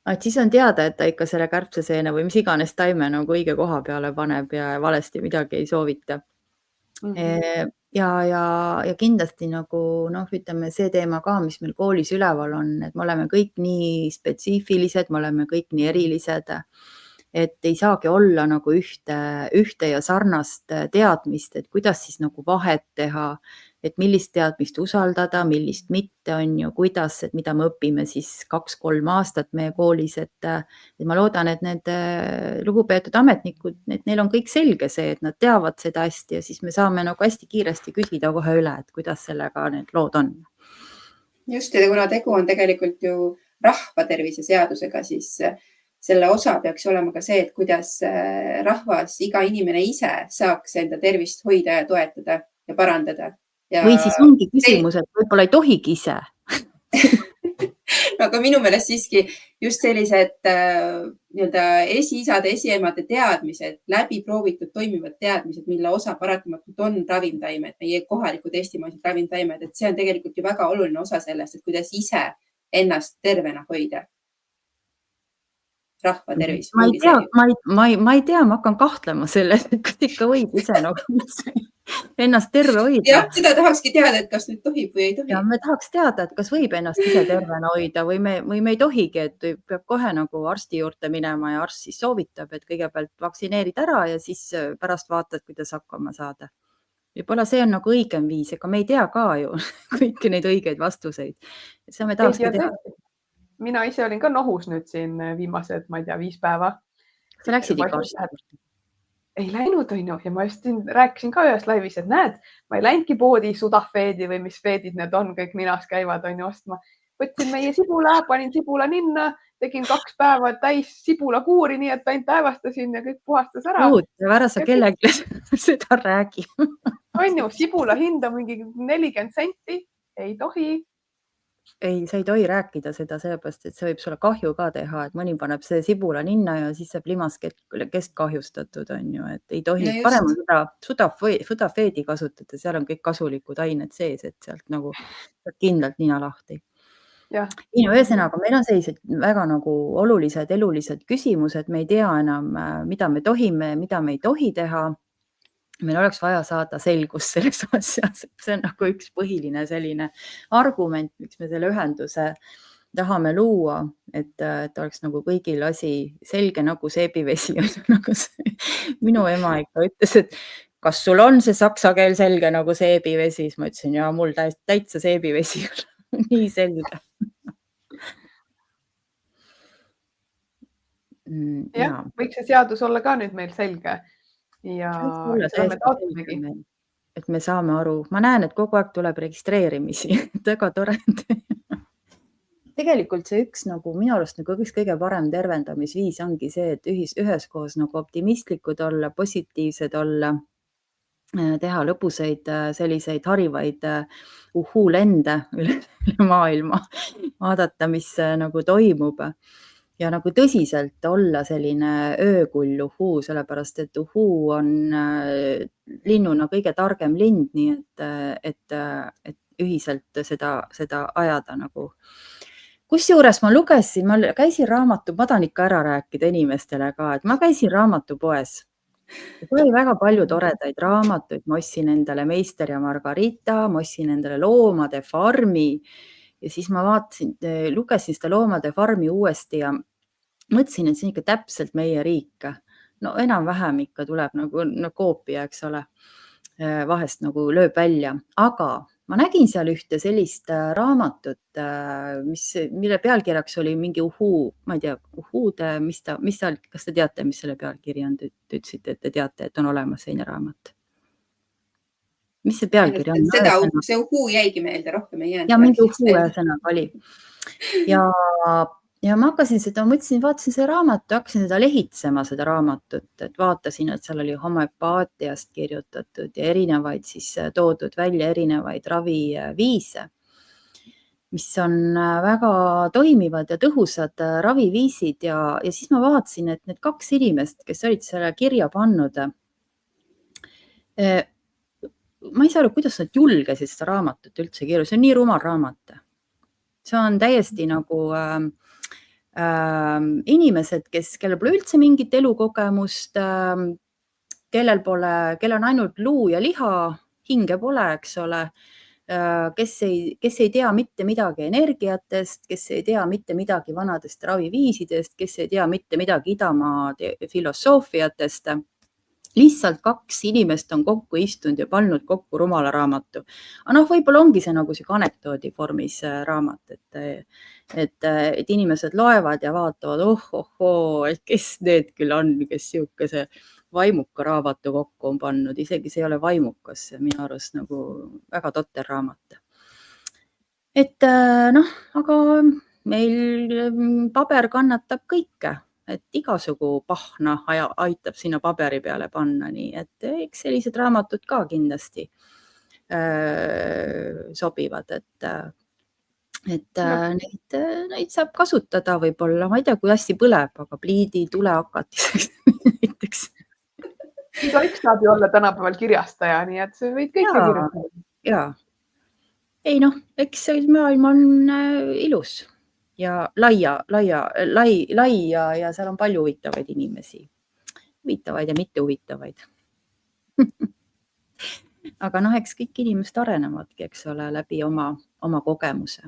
Et siis on teada, et ta ikka selle kärbseseene või mis iganes taime nagu õige koha peale paneb ja valesti midagi ei soovita. Ja kindlasti nagu ütleme see teema ka, mis meil koolis üleval on, et me oleme kõik nii spetsiifilised, me oleme kõik nii erilised, et ei saagi olla nagu ühte ja sarnast teadmist, et kuidas siis nagu vahet teha, et millist teadmist usaldada, millist mitte on ju, kuidas, et mida me õpime siis 2-3 aastat meie koolis, et ma loodan, et need lugupeetud ametnikud, et neil on kõik selge see, et nad teavad seda hästi ja siis me saame nagu hästi kiiresti küsida kohe üle, et kuidas sellega need lood on. Just, ja kuna tegu on tegelikult ju rahvatervise seadusega, siis selle osa peaks olema ka see, et kuidas rahvas, iga inimene ise saaks enda tervist hoida ja toetada ja parandada. Või siis ongi küsimus, et võib-olla ei tohigi ise. Aga minu meelest siiski just sellised esiisade, esiemade teadmised, läbiproovitud toimivad teadmised, mille osa paratamatult on ravimtaimed, meie kohalikud eestimaised ravimtaimed, et see on tegelikult ju väga oluline osa sellest, et kuidas ise ennast tervena hoida. Rahva tervis. Ma ei tea, ma hakkan kahtlema selles, et kas ikka võib ise ennast terve hoida. Jah, seda tahakski teada, et kas nüüd tohib või ei tohi. Ja me tahaks teada, et kas võib ennast ise tervena hoida või me ei tohigi, et peab kohe nagu arsti juurde minema ja arst siis soovitab, et kõigepealt vaktsineerid ära ja siis pärast vaatad, kuidas hakkama saada. Võib-olla see on nagu õigem viis, ega me ei tea ka ju kõiki neid õigeid vastuseid. See me tahakski teha. Mina ise olin ka nohus nüüd siin viimased, ma ei tea, 5 päeva. Sa läksid ikka arsti juurde? Ei läinud, on ju. Ja ma just rääkisin ka ühes laivis, et näed, ma ei läinudki poodi sudafeedi või mis feedid need on, kõik ninas käivad, on ju ostma. Võtsin meie sibula, panin sibula ninna, tegin 2 päeva täis sibula kuuri, nii et ainult päevastasin ja kõik puhastas ära. Ära sa kellegi seda räägi. On ju, sibula hind on mingi 40 senti, ei tohi. Ei, sa ei tohi rääkida seda sellepärast, et see võib sulle kahju ka teha, et mõni paneb see sibula ninna ja siis saab limas keskkahjustatud on ju, et ei tohi parem sudafeedi kasutada, seal on kõik kasulikud ained sees, et sealt nagu kindlalt nina lahti. Ühesõnaga, meil on sellised väga nagu olulised elulised küsimused, me ei tea enam, mida me tohime, mida me ei tohi teha. Meil oleks vaja saada selgust selles asjas, et see on nagu üks põhiline selline argument, miks me selle ühenduse tahame luua, et oleks nagu kõigil asi selge nagu seebivesi. Nagu minu ema ikka ütles, et kas sul on see saksa keel selge nagu seebivesi? Siis ma ütlesin, ja mul täitsa seebivesi on nii selge. Jah, võiks see seadus olla ka nüüd meil selge. Ja et me saame aru. Ma näen, et kogu aeg tuleb registreerimisi. Väga tore. Tegelikult see üks nagu minu arust nagu üks kõige parem tervendamisviis ongi see, et üheskoos nagu optimistlikud olla, positiivsed olla, teha lõbusaid selliseid harivaid uhuu-lende üle maailma, vaadata, mis nagu toimub. Ja nagu tõsiselt olla selline öökull uhuu, sellepärast et uhuu on linnuna kõige targem lind, nii et ühiselt seda ajada nagu. Kusjuures ma lugesin, ma käisin ma tahan ikka ära rääkida inimestele ka, et ma käisin raamatupoes. Oli väga palju toredaid raamatuid, ma ostsin endale Meister ja Margarita, ma ostsin endale Loomade farmi. ja siis ma vaatasin, lugesin seda Loomade farmi uuesti ja mõtlesin, et see on ikka täpselt meie riik. No enam-vähem ikka tuleb nagu koopia, eks ole. Vahest nagu lööb välja, aga ma nägin seal ühte sellist raamatut, mille pealkirjaks oli mingi uhuu, ma ei tea, uhuude, kas te teate, mis selle pealkiri on? Te ütlesite, et te teate, et on olemas selline raamat. Mis see pealkiri on? See uhuu jäigi meelde, rohkem ei jäänud. Ja mingi uhuu ühesõnaga oli. Ja ma hakkasin seda, vaatasin seda raamatut, hakkasin seda lehitsema, seda raamatut, et vaatasin, et seal oli homöopaatiast kirjutatud ja erinevaid siis toodud välja erinevaid raviviise, mis on väga toimivad ja tõhusad raviviisid ja siis ma vaatasin, et need 2 inimest, kes olid selle kirja pannud, ma ei saa aru, kuidas nad julgesid seda raamatut üldse kirjutada, see on nii rumal raamat. See on täiesti nagu inimesed, kellel pole üldse mingit elukogemust, kellel on ainult luu ja liha, hinge pole, eks ole, kes ei tea mitte midagi energiatest, kes ei tea mitte midagi vanadest raviviisidest, kes ei tea mitte midagi idamaa filosoofiatest. Lihtsalt 2 inimest on kokku istunud ja pannud kokku rumala raamatu. Aga võib-olla ongi see nagu siuke anekdoodi vormis raamat, et inimesed loevad ja vaatavad, et kes need küll on, kes siukese vaimuka raamatu kokku on pannud. Isegi see ei ole vaimukas, minu arust nagu väga totter raamat. Et aga meil paber kannatab kõike. Et igasugu pahna aitab sinna paberi peale panna, nii et eks sellised raamatud ka kindlasti sobivad, et neid saab kasutada võib-olla, ma ei tea, kui hästi põleb, aga pliidi tulehakatiseks näiteks. Igaüks saab ju olla tänapäeval kirjastaja, nii et sa võid kõike kirjutada. Jaa. Ei eks maailm on ilus. Ja lai ja seal on palju huvitavaid inimesi. Huvitavaid ja mitte huvitavaid. Aga eks kõik inimesed arenevadki, eks ole, läbi oma kogemuse.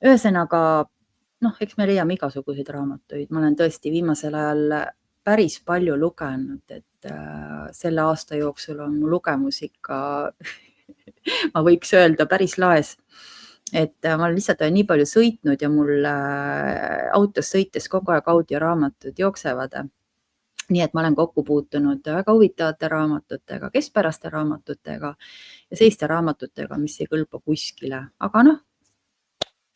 Ühesõnaga, eks me leiame igasuguseid raamatuid. Ma olen tõesti viimasel ajal päris palju lugenud, et selle aasta jooksul on mu lugemus ikka, ma võiks öelda, päris laes. Et ma lihtsalt olen nii palju sõitnud ja mul autos sõites kogu aeg audioraamatud jooksevad. Nii et ma olen kokku puutunud väga huvitavate raamatutega, keskpäraste raamatutega ja selliste raamatutega, mis ei kõlba kuskile. Aga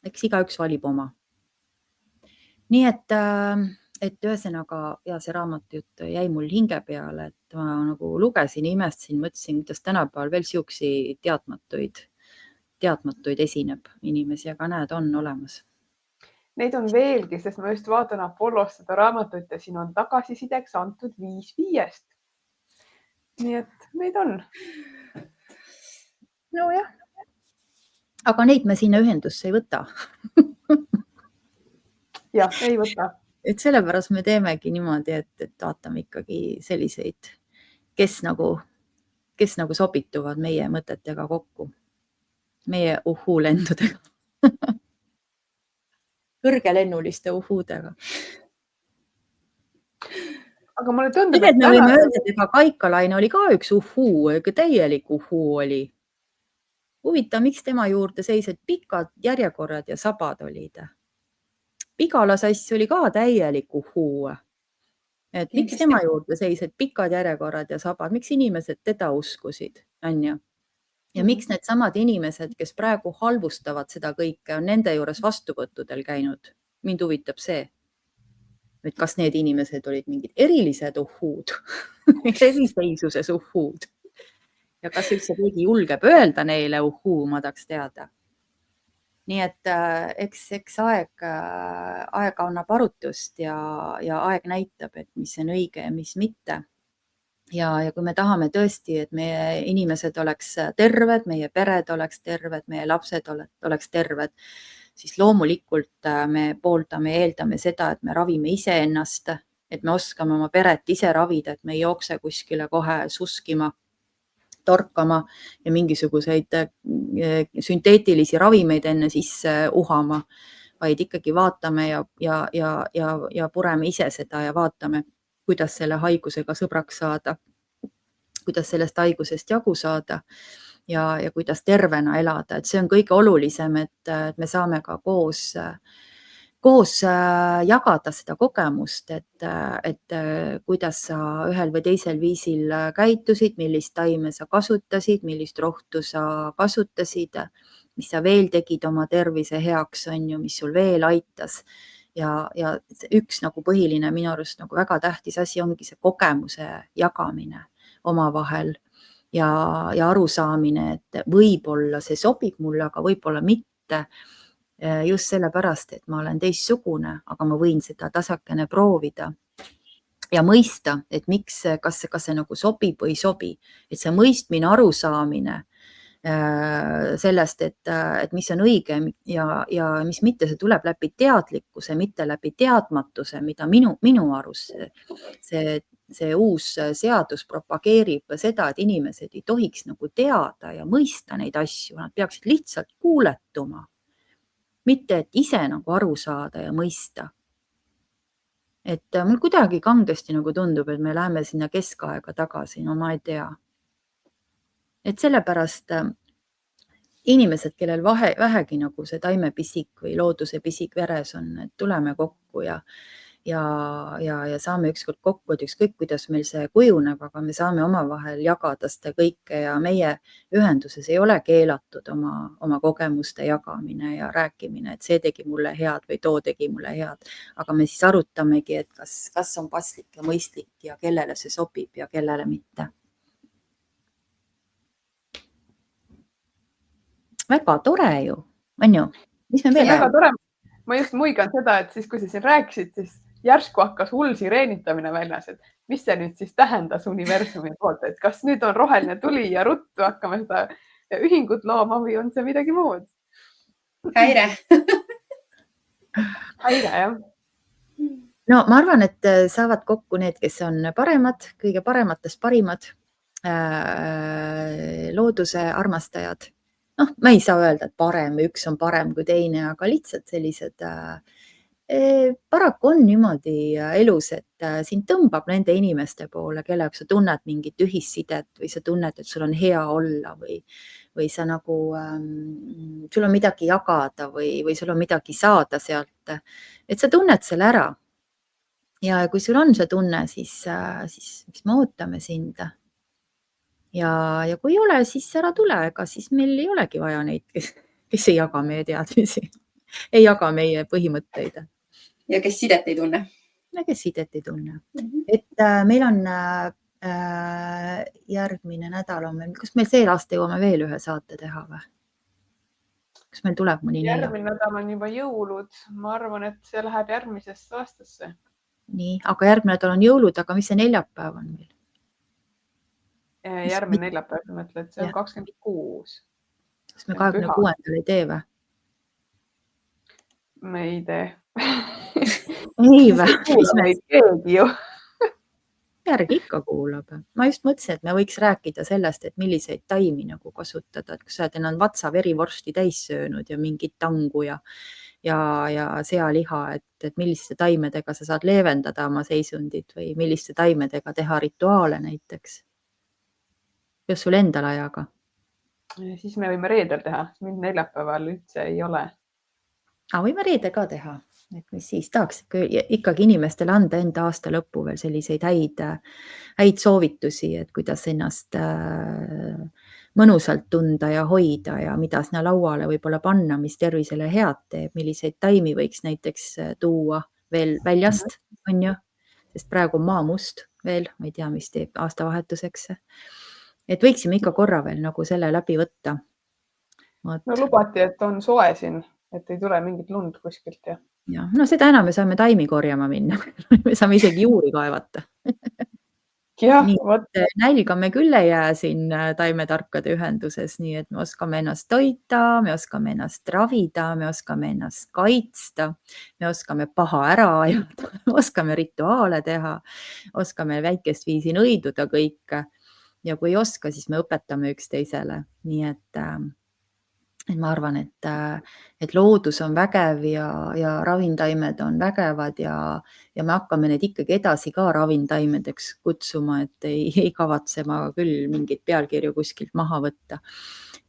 eks igaüks valib oma. Nii et ühesõnaga see raamatut jäi mul hinge peale, et ma nagu lugesin, imestasin, mõtlesin, kuidas tänapäeval veel siuksi teadmatuid esineb inimesi, aga näed, on olemas. Neid on veelgi, sest ma just vaatan Apollost seda raamatut ja siin on tagasisideks antud 5/5. Nii et neid on. Nojah. Aga neid me sinna ühendusse ei võta. Jah, ei võta. Et sellepärast me teemegi niimoodi, et vaatame ikkagi selliseid, kes nagu sobituvad meie mõtetega kokku. Meie uhuu-lendudega. Kõrgelennuliste uhuudega. Aga mulle tundub, et me võime öelda, et Kaikalaine oli ka üks uhuu, täielik uhuu oli. Huvitav, miks tema juurde seisid pikad järjekorrad ja sabad olid? Pigalasass oli ka täielik uhuu. Et miks tema juurde seisid pikad järjekorrad ja sabad? Miks inimesed teda uskusid? Ja miks need samad inimesed, kes praegu halvustavad seda kõike, on nende juures vastuvõttudel käinud? Mind huvitab see. Et kas need inimesed olid mingid erilised uhuud, eriseisuses uhuud. Ja kas üldse keegi julgeb öelda neile uhuu, ma tahaks teada. Nii et eks aeg annab arutust ja aeg näitab, et mis on õige ja mis mitte. Ja kui me tahame tõesti, et meie inimesed oleks terved, meie pered oleks terved, meie lapsed oleks terved, siis loomulikult me pooldame ja eeldame seda, et me ravime iseennast, et me oskame oma peret ise ravida, et me ei jookse kuskile kohe suskima torkama ja mingisuguseid sünteetilisi ravimeid enne sisse uhama, vaid ikkagi vaatame ja pureme ise seda ja vaatame, kuidas selle haigusega sõbraks saada, kuidas sellest haigusest jagu saada ja kuidas tervena elada. Et see on kõige olulisem, et me saame ka koos jagada seda kogemust, et kuidas sa ühel või teisel viisil käitusid, millist taime sa kasutasid, millist rohtu sa kasutasid, mis sa veel tegid oma tervise heaks, on ju, mis sul veel aitas. Ja üks nagu põhiline minu arust nagu väga tähtis asi ongi see kogemuse jagamine omavahel ja arusaamine, et võib-olla see sobib mulle, aga võib-olla mitte. Just sellepärast, et ma olen teistsugune, aga ma võin seda tasakene proovida ja mõista, et miks, kas see nagu sobib või ei sobi. Et see mõistmine, arusaamine sellest, et mis on õige ja mis mitte, see tuleb läbi teadlikkuse, mitte läbi teadmatuse, mida minu arust see uus seadus propageerib seda, et inimesed ei tohiks nagu teada ja mõista neid asju, nad peaksid lihtsalt kuuletuma. Mitte, et ise nagu aru saada ja mõista. Et mul kuidagi kangesti nagu tundub, et me läheme sinna keskaega tagasi, no ma ei tea. Et sellepärast inimesed, kellel vähegi nagu see taimepisik või looduse pisik veres on, et tuleme kokku ja saame ükskord kokku, et ükskõik, kuidas meil see kujuneb, aga me saame omavahel jagada seda kõike ja meie ühenduses ei ole keelatud oma kogemuste jagamine ja rääkimine, et see tegi mulle head või too tegi mulle head. Aga me siis arutamegi, et kas on paslik ja mõistlik ja kellele see sobib ja kellele mitte. Väga tore ju, on ju? Mis me veel väga tore. Ma just muigan seda, et siis, kui sa siin rääkisid, siis järsku hakkas hull sireenitamine väljas, et mis see nüüd siis tähendas universumi poolt, et kas nüüd on roheline tuli ja ruttu hakkame seda ühingut looma või on see midagi muud? Häire. Häire, jah. No ma arvan, et saavad kokku need, kes on paremad, kõige parematest parimad looduse armastajad. No, ma ei saa öelda, et parem või üks on parem kui teine, aga lihtsalt sellised paraku on niimoodi elus, et sind tõmbab nende inimeste poole, kellega sa tunned mingit ühissidet või sa tunned, et sul on hea olla või sa nagu, sul on midagi jagada või sul on midagi saada sealt, et sa tunned selle ära. Ja kui sul on see tunne, siis me ootame sind. Ja kui ei ole, siis ära tule, ega siis meil ei olegi vaja neid, kes ei jaga meie teadmisi, ei jaga meie põhimõtteid. Ja kes sidet ei tunne. Ja kes sidet ei tunne. Et meil on järgmine nädal on meil, kas meil see aasta jõuame veel ühe saate teha või? Kas meil tuleb mõni nelja? Järgmine nädal on juba jõulud. Ma arvan, et see läheb järgmisesse aastasse. Nii, aga järgmine nädal on jõulud, aga mis see neljapäev on meil? Järgmine neljapäev, sa mõtled, see on 26. Kas me 26. ei tee või? Me ei tee. Ei või? Keegi ju. Järgi ikka kuulab. Ma just mõtlesin, et me võiks rääkida sellest, et milliseid taimi nagu kasutada, et kui sa oled ennast vatsa verivorsti täis söönud ja mingit tangu ja sealiha, et milliste taimedega sa saad leevendada oma seisundit või milliste taimedega teha rituaale näiteks. Kas sul endal ajaga? Siis me võime reedel teha, mind neljapäeval üldse ei ole. Võime reede ka teha, et mis siis tahaks ikkagi inimestele anda enda aasta lõppu veel selliseid häid soovitusi, et kuidas ennast mõnusalt tunda ja hoida ja mida sinna lauale võib-olla panna, mis tervisele head teeb, milliseid taimi võiks näiteks tuua veel väljast, on ju, sest praegu on maa must veel, ma ei tea, mis teeb aastavahetuseks. Et võiksime ikka korra veel nagu selle läbi võtta. No lubati, et on soe siin, et ei tule mingit lund kuskilt. Ja, no seda enam me saame taimi korjama minna. Me saame isegi juuri kaevata. Nälga me küll ei jää siin taimetarkade ühenduses, nii et me oskame ennast toita, me oskame ennast ravida, me oskame ennast kaitsta, me oskame paha ära ajada, me oskame rituaale teha, oskame väikest viisi nõiduda kõike. ja kui ei oska, siis me õpetame üksteisele. Nii et ma arvan, et loodus on vägev ja ravintaimed on vägevad ja me hakkame need ikkagi edasi ka ravintaimedeks kutsuma, et ei kavatse ma küll mingeid pealkirju kuskilt maha võtta.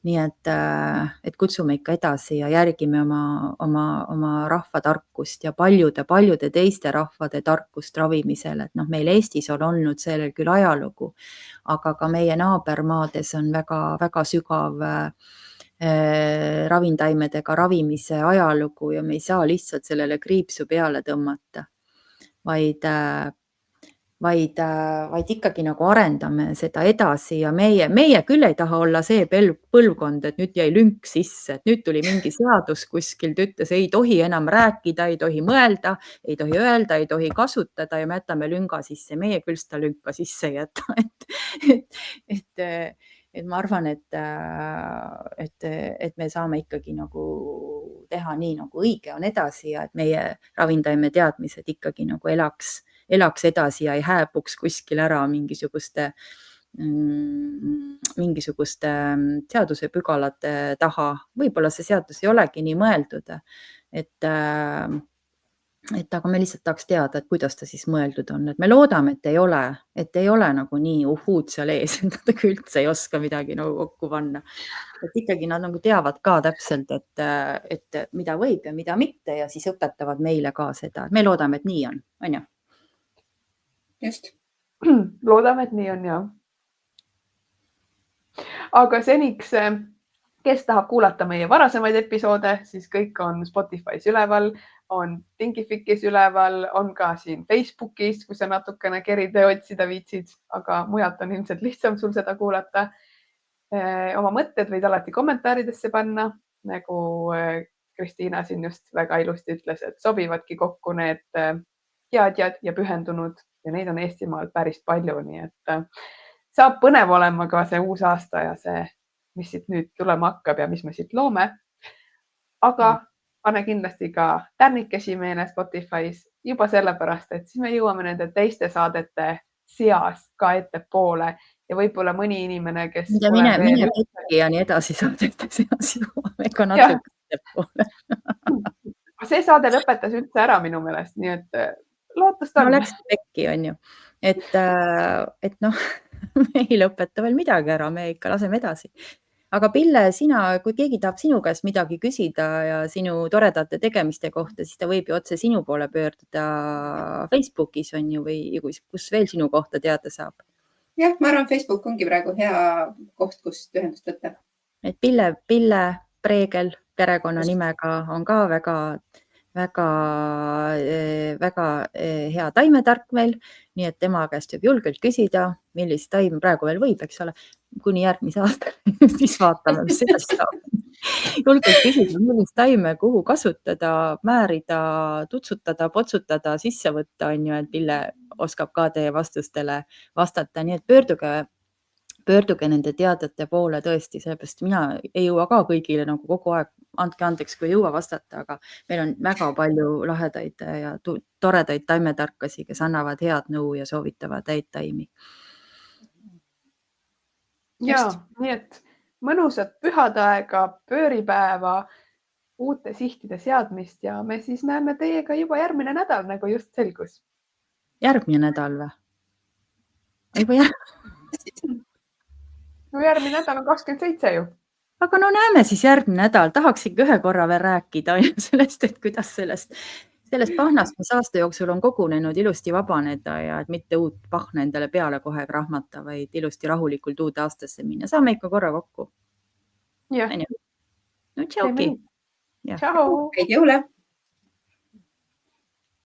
Nii et kutsume ikka edasi ja järgime oma rahva tarkust ja paljude teiste rahvade tarkust ravimisel. Et meil Eestis on olnud sellel küll ajalugu, aga ka meie naabermaades on väga sügav ravintaimedega ravimise ajalugu ja me ei saa lihtsalt sellele kriipsu peale tõmmata, vaid ikkagi nagu arendame seda edasi ja meie küll ei taha olla see põlvkond, et nüüd jäi lünk sisse, et nüüd tuli mingi seadus kuskilt, ütles, ei tohi enam rääkida, ei tohi mõelda, ei tohi öelda, ei tohi kasutada ja me jätame lünga sisse. Meie küll seda lünka sisse ei jäta. Et ma arvan, et me saame ikkagi nagu teha nii, nagu õige on edasi ja et meie ravintaime teadmised ikkagi nagu elaks edasi ja ei hääbuks kuskil ära mingisuguste seadusepügalate taha. Võib-olla see seadus ei olegi nii mõeldud, aga me lihtsalt tahaks teada, et kuidas ta siis mõeldud on. Et me loodame, et ei ole nagu nii uhuud seal ees, et nad üldse ei oska midagi nagu kokku panna. Et ikkagi nad nagu teavad ka täpselt, et mida võib ja mida mitte ja siis õpetavad meile ka seda. Me loodame, et nii on ju? Just. Loodame, et nii on, jah. Aga seniks, kes tahab kuulata meie varasemaid episoode, siis kõik on Spotify's üleval, on Thinkific's üleval, on ka siin Facebookis, kui sa natukene kerida ja otsida viitsid, aga mujalt on ilmselt lihtsam sul seda kuulata. Oma mõtted võid alati kommentaaridesse panna, nagu Kristiina siin just väga ilusti ütles, et sobivadki kokku need teadjad ja pühendunud ja neid on Eestimaal päris palju, nii et saab põnev olema ka see uus aasta ja see, mis siit nüüd tulema hakkab ja mis me siit loome. Aga pane kindlasti ka tärnikesi meele Spotify's juba sellepärast, et siis me jõuame nende teiste saadete seas ka ettepoole ja võib-olla mõni inimene, kes mine pekki ja nii edasi saadete seas jõuame ka natuke ettepoole. See saade lõpetas üldse ära minu meelest, nii et lootust on. No läkski pekki, on ju. Et noh, me ei lõpeta veel midagi ära, me ikka laseme edasi. Aga Pille, sina, kui keegi tahab sinu käest midagi küsida ja sinu toredate tegemiste kohta, siis ta võib ju otse sinu poole pöörduda Facebookis, on ju, või kus veel sinu kohta teada saab? Jah, ma arvan, Facebook ongi praegu hea koht, kus ühendust võtta. Et Pille Preegel perekonna nimega on ka väga hea taimetark meil, nii et tema käest võib julgelt küsida, millist taim praegu veel võib, eks ole, kuni järgmise aasta, siis vaatame, mis sellest saab. Julgelt küsida, millist taime, kuhu kasutada, määrida, tutsutada, potsutada, sisse võtta, on ju, et Pille oskab ka teie vastustele vastata, nii et pöörduge nende teadjate poole tõesti, sellepärast mina ei jõua ka kõigile nagu kogu aeg, andke andeks, kui ei jõua vastata, aga meil on väga palju lahedaid ja toredaid taimetarkasi, kes annavad head nõu ja soovitavad häid taimi. Ja, nii et mõnusat pühadaega, pööripäeva, uute sihtide seadmist ja me siis näeme teiega juba järgmine nädal, nagu just selgus. Järgmine nädal või? Juba No järgmine nädal on 27 ju. Aga no näeme siis järgmine nädal. Tahaks ikka ühe korra veel rääkida sellest, et kuidas sellest pahnast, mis aasta jooksul on kogunenud, ilusti vabaneda ja et mitte uut pahna endale peale kohe krahmata, vaid ilusti rahulikult uude aastasse minna. Saame ikka korra kokku. Jah. No tšauki. Tšau. Häid jõule!